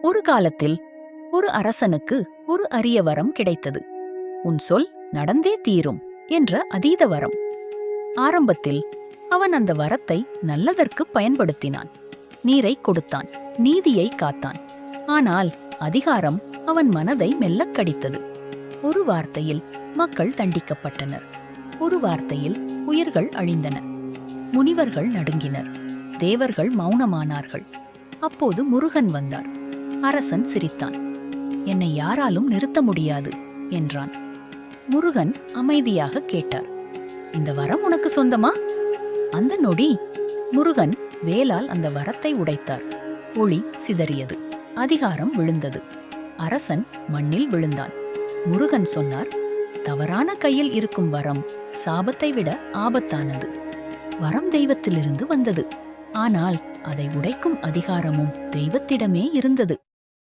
ஒரு காலத்தில் ஒரு அரசனுக்கு ஒரு அரிய வரம் கிடைத்தது. உன் சொல் நடந்தே தீரும் என்ற அதீத வரம். ஆரம்பத்தில் அவன் அந்த வரத்தை நல்லதற்கு பயன்படுத்தினான். நீரை கொடுத்தான், நீதியை காத்தான். ஆனால் அதிகாரம் அவன் மனதை மெல்லக் கடித்தது. ஒரு வார்த்தையில் மக்கள் தண்டிக்கப்பட்டனர். ஒரு வார்த்தையில் உயிர்கள் அழிந்தன. முனிவர்கள் நடுங்கினர். தேவர்கள் மௌனமானார்கள். அப்போது முருகன் வந்தார். அரசன் சிரித்தான். என்னை யாராலும் நிறுத்த முடியாது என்றான். முருகன் அமைதியாக கேட்டார், இந்த வரம் உனக்கு சொந்தமா? அந்த நொடி முருகன் வேலால் அந்த வரத்தை உடைத்தார். ஒளி சிதறியது. அதிகாரம் விழுந்தது. அரசன் மண்ணில் விழுந்தான். முருகன் சொன்னார், தவறான கையில் இருக்கும் வரம் சாபத்தை விட ஆபத்தானது. வரம் தெய்வத்திலிருந்து வந்தது. ஆனால் அதை உடைக்கும் அதிகாரமும் தெய்வத்திடமே இருந்தது.